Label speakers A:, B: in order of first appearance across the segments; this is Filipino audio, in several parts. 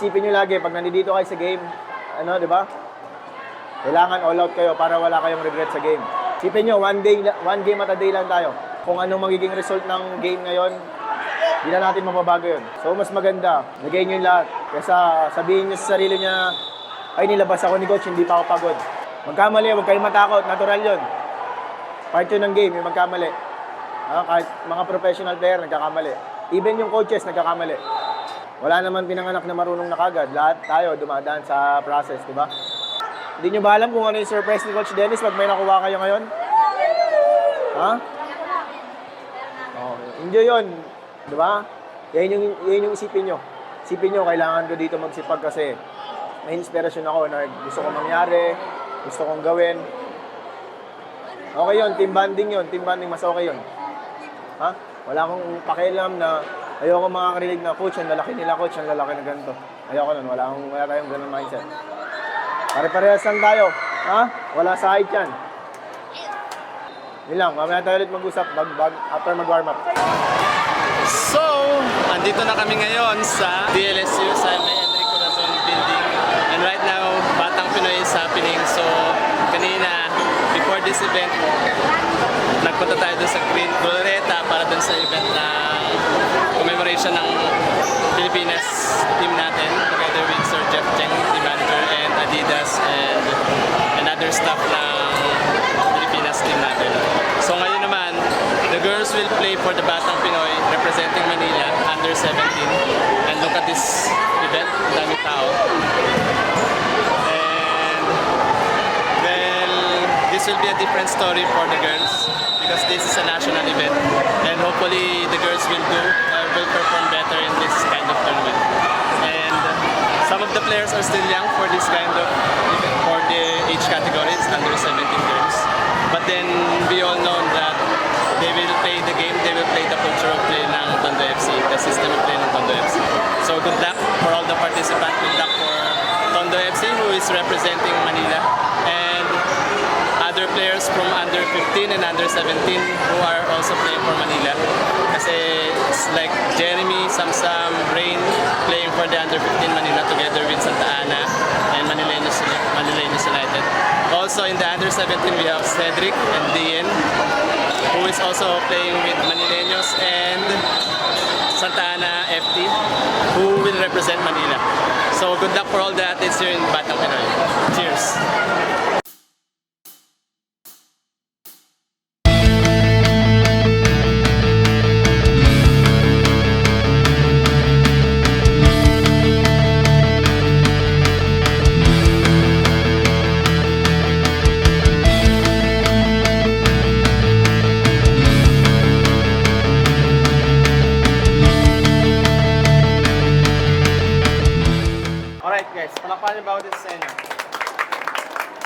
A: isipin nyo lagi, pag nandito kayo sa game, ano, di ba? Kailangan all out kayo para wala kayong regret sa game. Isipin nyo, one game at a day lang tayo. Kung anong magiging result ng game ngayon, hindi na natin mababago yun. So, mas maganda, nagay nyo yung lahat. Kaysa sabihin nyo sa sarili niya, ay, nilabas ako ni coach, hindi pa ako pagod. Magkamali, huwag kayong matakot, natural yun. Part yun ng game, yung magkamali. Kahit mga professional player, nagkakamali. Even yung coaches, nagkakamali. Wala naman pinanganak na marunong na kagad. Lahat tayo dumadaan sa process, di ba? Hindi nyo ba alam kung ano yung surprise ni Coach Dennis pag may nakuha kayo ngayon? Ha? Okay. Enjoy yun. Di ba? Yan yung isipin nyo. Isipin nyo, kailangan ko dito magsipag kasi may inspirasyon ako na gusto kong mangyari, gusto kong gawin. Okay yun, team bonding yun. Team bonding, mas okay yun. Ha? Wala akong pakialam na ayoko makakarinig na, coach, ang lalaki nila, coach, ang lalaki na ganito. Ayoko nun, wala tayong ganun mindset. Pare-parehas lang tayo. Ha? Wala sa height yan. Yun lang, mamaya tayo ulit mag-usap after mag-warm up.
B: So, andito na kami ngayon sa DLSU sa may Enrico Razon building. And right now, Batang Pinoy is happening. So, kanina, before this event, nagpunta tayo dun sa Green Glorieta para dun sa event na commemoration ng Pilipinas team natin together with Sir Jeff Cheng, team manager, and Adidas and other staff ng Pilipinas team natin. So ngayon naman, the girls will play for the Batang Pinoy representing Manila under 17. And look at this event, daming tao. And well, this will be a different story for the girls because this is a national event. And hopefully the girls will perform better in this kind of tournament. And some of the players are still young for this kind of event, for the age categories, under 17 girls. But then we all know that they will play the game, they will play the culture of play ng Tondo FC, the system of play ng Tondo FC. So good luck for all the participants, good luck for Tondo FC who is representing Manila, and other players from under 15 and under 17 who are also playing for Manila. Kasi it's like Jeremy, Samsam, Rain playing for the under 15 Manila together with Santa Ana and Manileños United. Also in the under 17 we have Cedric and Dian who is also playing with Manileños and Santa Ana FT who will represent Manila. So good luck for all the athletes here in Batang Pinoy. Cheers! Alright guys, palakpakan niyo ba this sa inyo?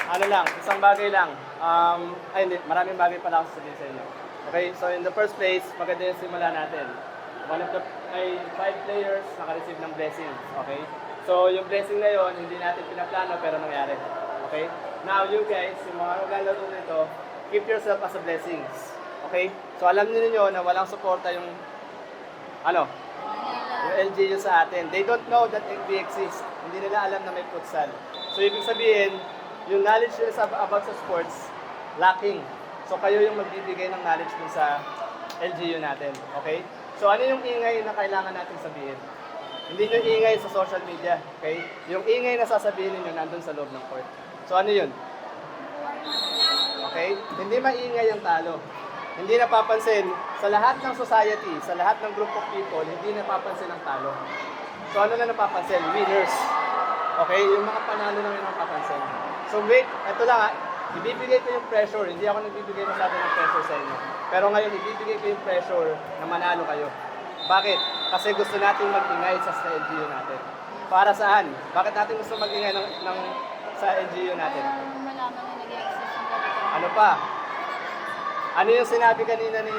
B: Ano lang, isang bagay lang. Hindi, maraming bagay pala ako sasabihin sa inyo. Okay, so in the first place, maganda yung simula natin. One of the, ay 5 players naka-receive ng blessings. Okay? So yung blessing na yon hindi natin pinaplano pero nangyari. Okay? Now you guys, yung mga maglalaro nito, keep yourself as a blessings. Okay? So alam niyo na walang suporta yung yung LGU sa atin. They don't know that LB exists. Hindi nila alam na may futsal. So, ibig sabihin, yung knowledge nila about sa sports, lacking. So, kayo yung magbibigay ng knowledge dun sa LGU natin. Okay? So, ano yung ingay na kailangan natin sabihin? Hindi yung ingay sa social media. Okay? Yung ingay na sasabihin ninyo nandun sa loob ng court. So, ano yun? Okay? Hindi maingay ang talo. Hindi napapansin sa lahat ng society, sa lahat ng group of people, hindi napapansin ang talo. So ano na napapansin? Winners. Okay? Yung mga panalo na yung napapansin. So wait, ito lang ibibigay ko yung pressure. Hindi ako nagbibigay masyado ng pressure sa inyo. Pero ngayon, ibibigay ko yung pressure na manalo kayo. Bakit? Kasi gusto natin mag-ingay sa LGU natin. Para saan? Bakit natin gusto mag-ingay sa LGU natin?
C: Malaman na nag-exist yung ganito.
A: Ano pa? Ano yung sinabi kanina ni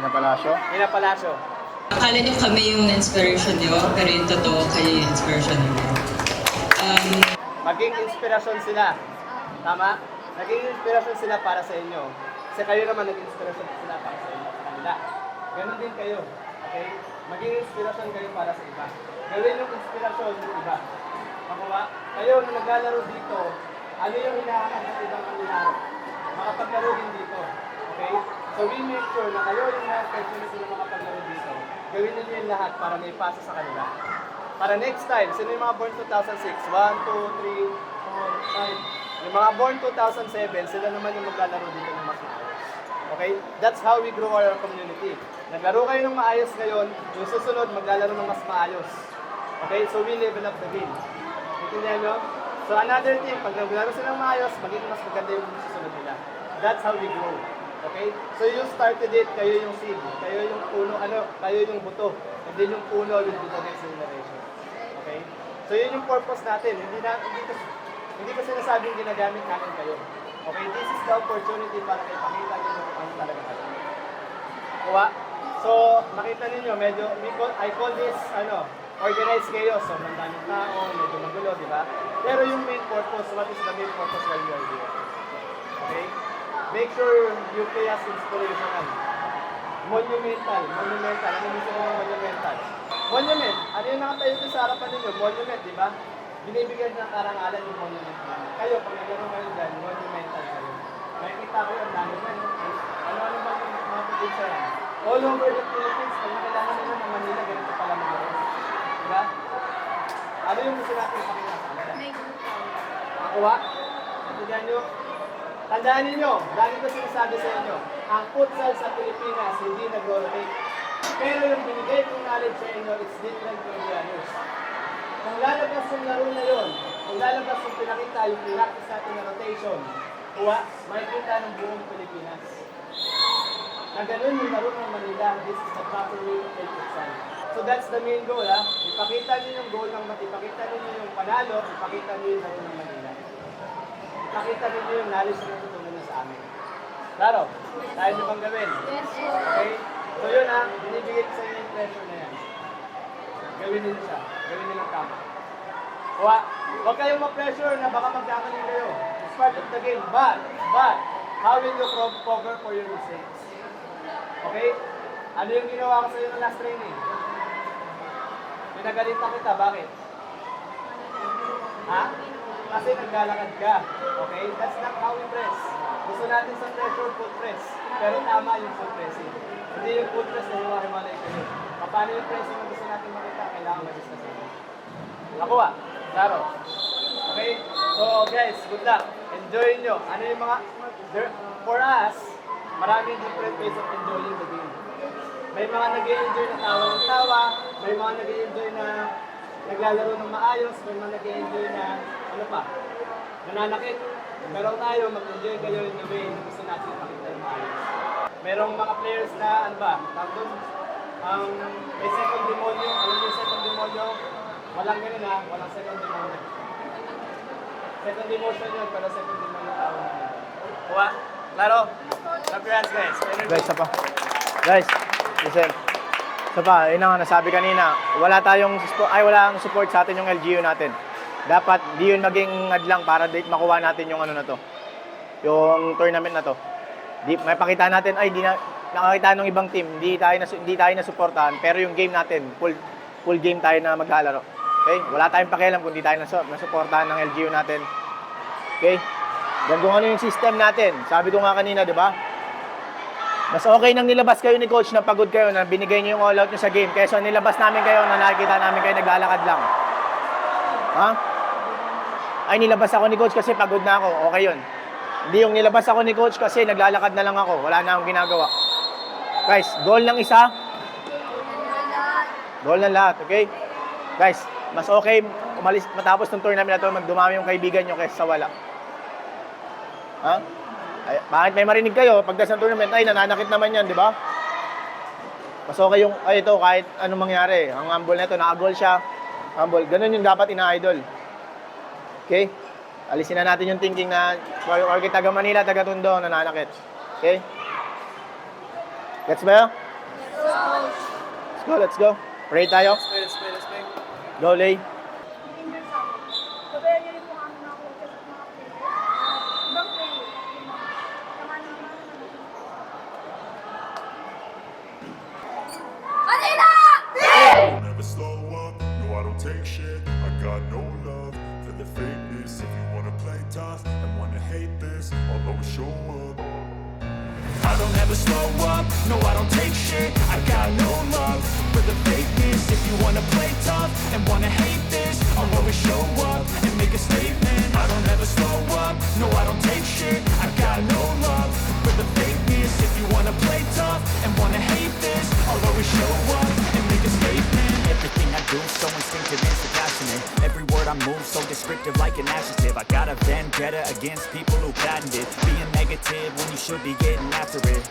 A: Ina Palacio?
D: Akala niyo kami yung inspiration niyo, pero yung totoo kayo yung inspiration niyo.
A: Maging inspirasyon sila. Tama? Naging inspirasyon sila para sa inyo. Kasi kayo naman naging inspirasyon sila para sa inyo. Sa kanila. Ganon din kayo. Okay? Maging inspirasyon kayo para sa iba. Gawin yung inspirasyon ng iba. Makuha? Kayo na naglalaro dito, ano yung hinahanap ng ibang kanilaro? Makapaglaro din dito. Okay? So we make sure na kayo yung mga opportunity na makapaglaro dito. Gawin niyo yung lahat para may pasa sa kanila. Para next time, sino yung mga born 2006? 1, 2, 3, 4, 5. Yung mga born 2007, sila naman yung maglalaro dito ng mas maayos. Okay? That's how we grow our community. Naglaro kayo ng maayos ngayon, yung susunod maglalaro ng mas maayos. Okay? So we level up the game. Intindihan nyo? So another thing, pag naglaro sila ng maayos, magiging mas maganda yung susunod nila. That's how we grow. Okay? So you started it, kayo yung seed, kayo yung puno, kayo yung buto. And then yung puno will be the next generation. Okay? So yun yung purpose natin. Hindi ko sinasabing ginagamit natin kayo. Okay? This is the opportunity para kayo pakita nyo kung ano talaga kayo. Kuha? So, makita ninyo, medyo, I call this, organized chaos. So, ang daming tao, medyo magulo, di ba? Pero yung main purpose, what is the main purpose while you are here? Okay? Make sure you play as inspirational. Monumental. Ano yung gusto ng monumental? Monument. Ano yung nakatayo dito sa harapan ninyo? Monument, di ba? Binibigyan ng karangalan yung monument. Kayo, pag nagkaroon kayo dyan, monumental kayo. Nakikita ko yung dami na. Ano ba yung mga probinsya yan? All over the Philippines, pag nakailangan nila ng Manila, ganito pala magkaroon. Di ba? Ano yung gusto natin ipakita sa kanila?
C: May grupo.
A: Nakuha? Natigyan nyo? Tandaan ninyo, lagi ko sinasabi sa inyo, ang futsal sa Pilipinas hindi nag-rotate. Pero yung binigay kong knowledge sa inyo, it's different from the others. Kung lalabas yung laro na yun, kung lalabas yung pinakita, yung practice natin na rotation, kuha, makikita ng buong Pilipinas. Na ganun yung laro ng Manila, this is the proper way to play futsal. So that's the main goal, ha? Ipakita niyo yung goal ng ipakita niyo yung panalo, ipakita niyo yung laro ng Manila. Ipakita niyo yung knowledge na natutunan niyo sa amin. Klaro? Kaya niyo bang gawin?
C: Yes, sir.
A: Okay? So yun, ha? Binibigay ko sa inyo yung pressure na yan. Gawin niyo siya. Gawin niyo ng tama. Huwag kayong ma-pressure na baka magkakaling kayo. It's part of the game. But, how will you cover for your mistakes? Okay? Ano yung ginawa ko sa iyo ng last training? Pinagalitan kita. Bakit? Ha? Kasi naglalakad ka. Okay? That's not how we press. Gusto natin sa pressure, foot press. Pero tama yung foot pressing. Hindi yung foot press na hiwa-hiwalay kayo. Paano yung pressing na gusto natin makita? Kailangan mag-discuss natin. Nakuha? Klaro? Okay? So guys, good luck. Enjoy nyo. Ano yung mga... For us, maraming different ways of enjoying the game. May mga nag-enjoy na tawa ng tawa, may mga nag-enjoy na naglalaro ng maayos, may mga nag-enjoy na nananakit. Pero tayo, mag-enjoy kayo in the way na gusto natin ipakita yung maayos. Merong mga players na, tapos, may second demonyo. Alam niyo yung second demonyo? Walang ganun ha, walang second demonyo. Second emotion yun, pero second demonyo tao na. Kuha? Klaro? Clap your hands guys.
E: Guys, isa pa. Guys, listen. Isa pa, yun nga nasabi kanina, walang support sa atin yung LGU natin. Dapat di yun maging hadlang para makuha natin yung ano na to. Yung tournament na to. May pakita natin, di na nakakita ng ibang team, hindi tayo na suportahan, pero yung game natin, full game tayo na maglalaro. Okay? Wala tayong pakialam kung di tayo nasuportahan ng LGU natin. Okay? Yan kung ano yung system natin. Sabi ko nga kanina, di ba? Mas okay nang nilabas kayo ni coach na pagod kayo, na binigay niyo yung all out niyo sa game, kaysa nilabas namin kayo na nakikita namin kayo naglalakad lang. Ha? Ay, nilabas ako ni coach kasi pagod na ako. Okay yun. Hindi yung nilabas ako ni coach kasi naglalakad na lang ako. Wala na akong ginagawa. Guys, goal ng isa. Goal ng lahat, okay? Guys, mas okay matapos ng tournament na to, magdumami yung kaibigan nyo kaysa sa wala. Ha? Ay, bakit may marinig kayo pagdas ng tournament? Ay, nananakit naman yan, di ba? Mas okay yung, ito, kahit anong mangyari. Ang humble na ito, naka-goal siya. Humble. Ganun yung dapat ina-idol. Okay? Alisin na natin yung thinking na or taga Manila, taga Tondo, nananakit. Okay? Gets ba? Let's go. Pray tayo.
A: Let's play.
E: Go, Lay.
C: Manila!
F: show up. I don't ever slow up, no I don't take shit. I got no love for the fakeness. If you wanna play tough and wanna hate this, I'll always show up and make a statement. I don't ever slow up, no I don't take shit. I got no love for the fakeness. If you wanna play tough and wanna hate this, I'll always show up and make a statement. Everything I do so instinctive and so passionate. Every word I move so descriptive like an adjective. I got a vendetta against people who patented being negative when you should be getting after it.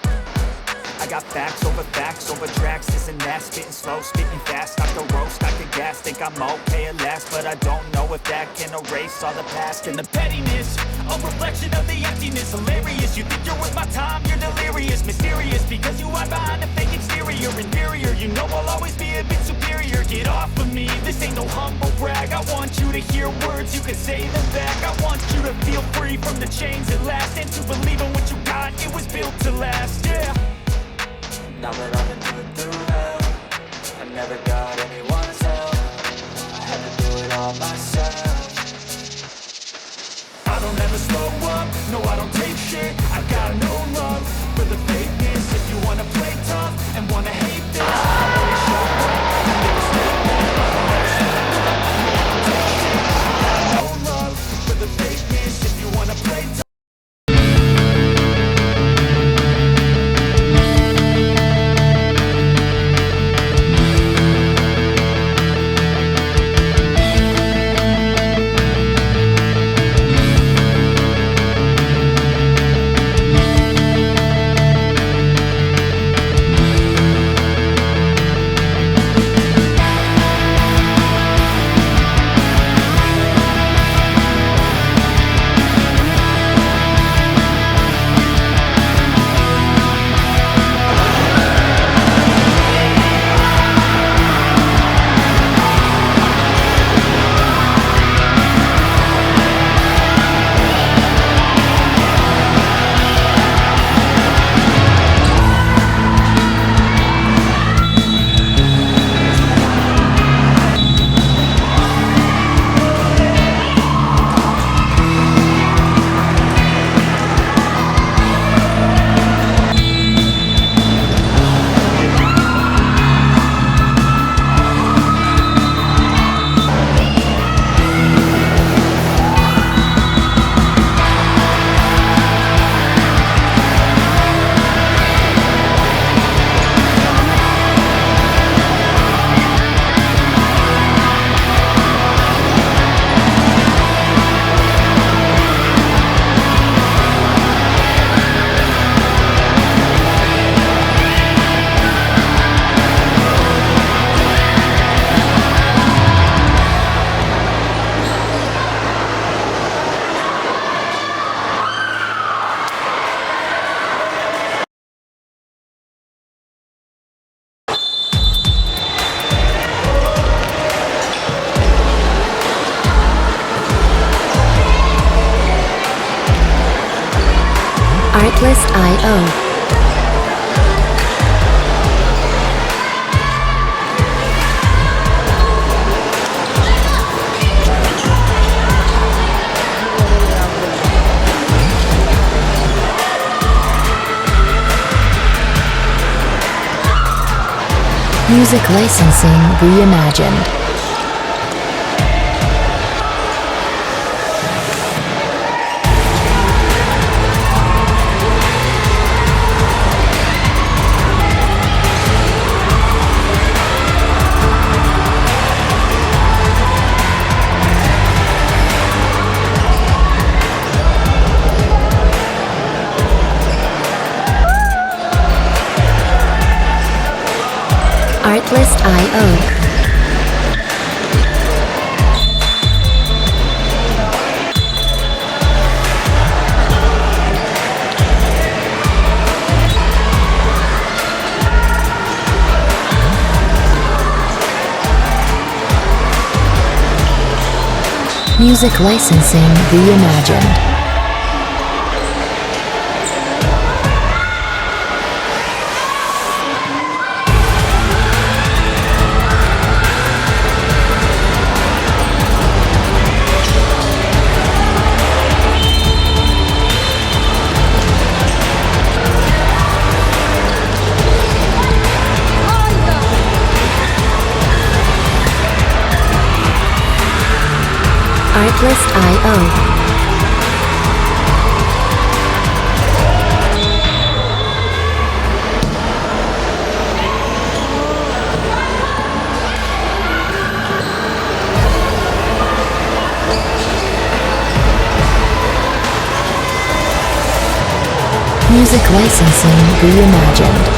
F: I got facts over tracks, this and that. Spitting slow, spitting fast, stop the roast, I can gas. Think I'm okay at last, but I don't know if that can erase all the past. And the pettiness, a reflection of the emptiness. Hilarious, you think you're worth my time, you're delirious. Mysterious, because you hide behind a fake exterior. Inferior, you know I'll always be a bit superior. Get off of me, this ain't no humble brag. I want you to hear words, you can say them back. I want you to feel free from the chains at last, and to believe in what you got, it was built to last, yeah. Now that I've been put through hell, I never got anyone's help. I had to do it all myself. I don't ever slow up, no I don't take shit. I got no love for the fakeness. If you wanna play tough and wanna hate this, I'll always show up and make a statement. I don't ever slow up, no I don't take shit. I got no love for the fakeness. If you wanna play tough.
G: Artlist.io. Music licensing reimagined. Artlist.io. Music licensing reimagined. Artlist.io. Music licensing reimagined.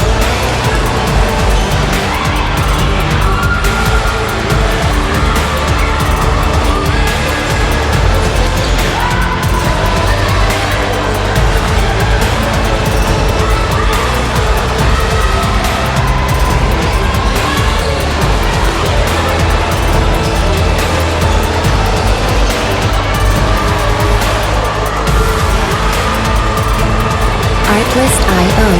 G: Artlist.io.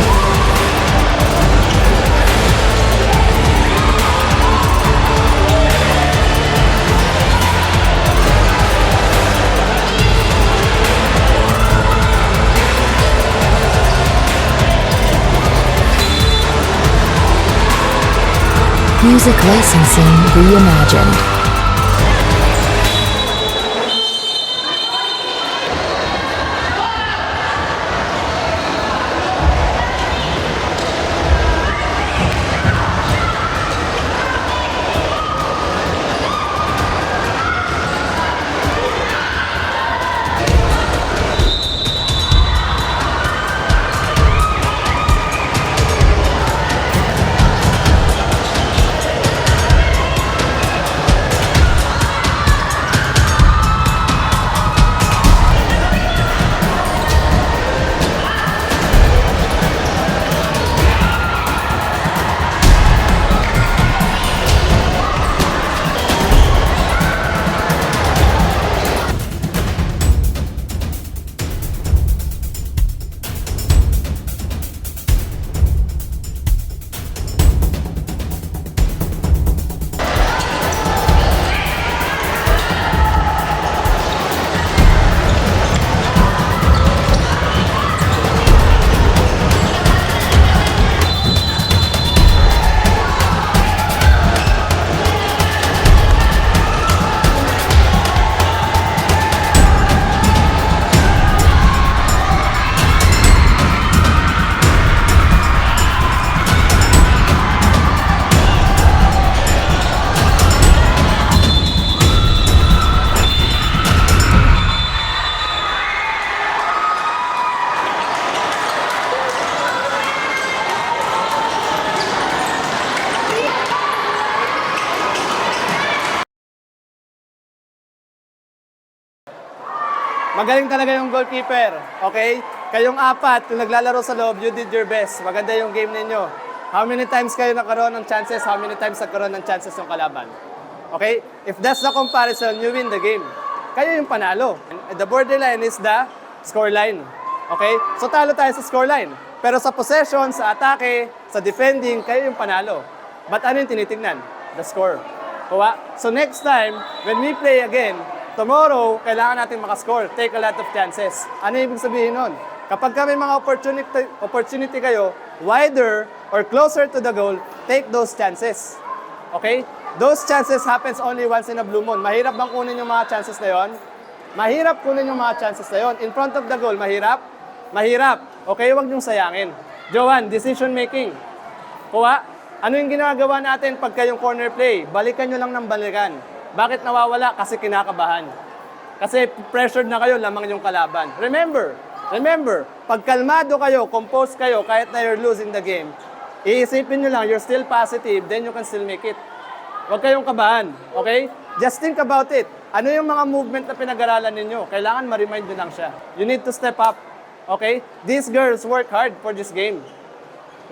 G: Music licensing reimagined.
H: Magaling talaga yung goalkeeper, okay? Kayong apat, yung naglalaro sa loob, you did your best. Maganda yung game ninyo. How many times kayo nakaroon ng chances? How many times nagkaroon ng chances yung kalaban? Okay? If that's the comparison, you win the game. Kayo yung panalo. The borderline is the scoreline. Okay? So talo tayo sa scoreline. Pero sa possession, sa atake, sa defending, kayo yung panalo. But ano yung tinitingnan? The score. Kuha? So next time, when we play again, tomorrow, kailangan natin makascore. Take a lot of chances. Ano ibig sabihin nun? Kapag may mga opportunity kayo, wider or closer to the goal, take those chances. Okay? Those chances happens only once in a blue moon. Mahirap bang kunin yung mga chances na yon? Mahirap kunin yung mga chances na yon. In front of the goal, mahirap? Mahirap. Okay, huwag niyong sayangin. Johan, decision making. Kuha, ano yung ginagawa natin pagka yung corner play? Balikan nyo lang ng balikan. Bakit nawawala? Kasi kinakabahan. Kasi pressured na kayo, lamang yung kalaban. Remember, pag kalmado kayo, composed kayo, kahit na you're losing the game, iisipin nyo lang, you're still positive, then you can still make it. Huwag kayong kabahan, okay? Just think about it. Ano yung mga movement na pinag-aralan ninyo? Kailangan ma-remind nyo lang siya. You need to step up, okay? These girls work hard for this game.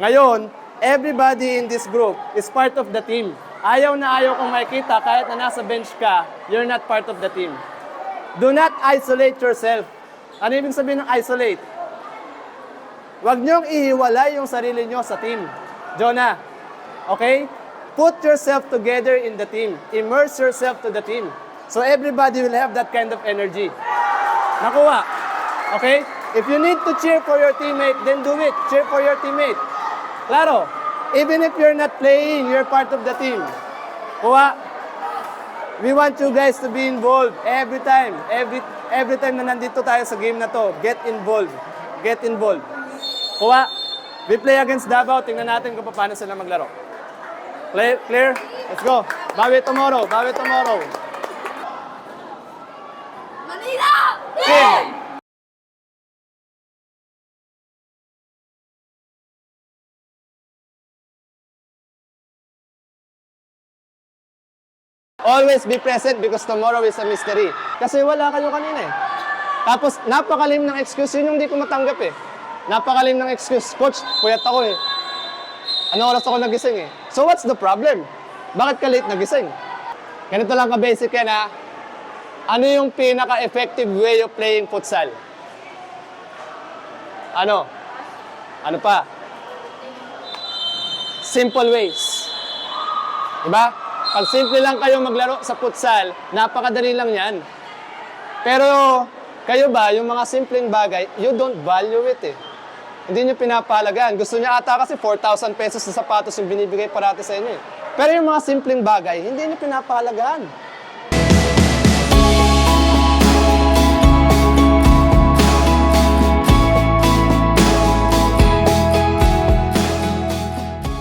H: Ngayon, everybody in this group is part of the team. Ayaw na ayaw kong makikita, kahit na nasa bench ka, you're not part of the team. Do not isolate yourself. Ano ibig sabihin ng isolate? Huwag niyong ihiwalay yung sarili niyo sa team. Jonah, okay? Put yourself together in the team. Immerse yourself to the team. So everybody will have that kind of energy. Nakuha. Okay? If you need to cheer for your teammate, then do it. Cheer for your teammate. Claro. Even if you're not playing, you're part of the team. Kuha. We want you guys to be involved every time. Every time na nandito tayo sa game na to, get involved. Get involved. Kuha, we play against Davao. Tingnan natin kung paano sila maglaro. Clear? Let's go. Bawi tomorrow. Bawi tomorrow.
C: Manila!
H: Team! Always be present because tomorrow is a mystery. Kasi wala kayo kanina eh. Tapos, napakalim ng excuse. Yun yung hindi ko matanggap eh. Napakalim ng excuse. Coach, puyat ako eh. Anong oras ako nagising eh? So what's the problem? Bakit ka late nagising? Ganito lang ka-basic yan ha. Ano yung pinaka-effective way of playing futsal? Ano? Ano pa? Simple ways. Diba? Pag simple lang kayo maglaro sa futsal, napakadali lang yan. Pero kayo ba, yung mga simpleng bagay, you don't value it eh. Hindi nyo pinapahalagaan. Gusto niya ata kasi 4,000 pesos na sapatos yung binibigay parati sa inyo eh. Pero yung mga simpleng bagay, hindi nyo pinapahalagaan.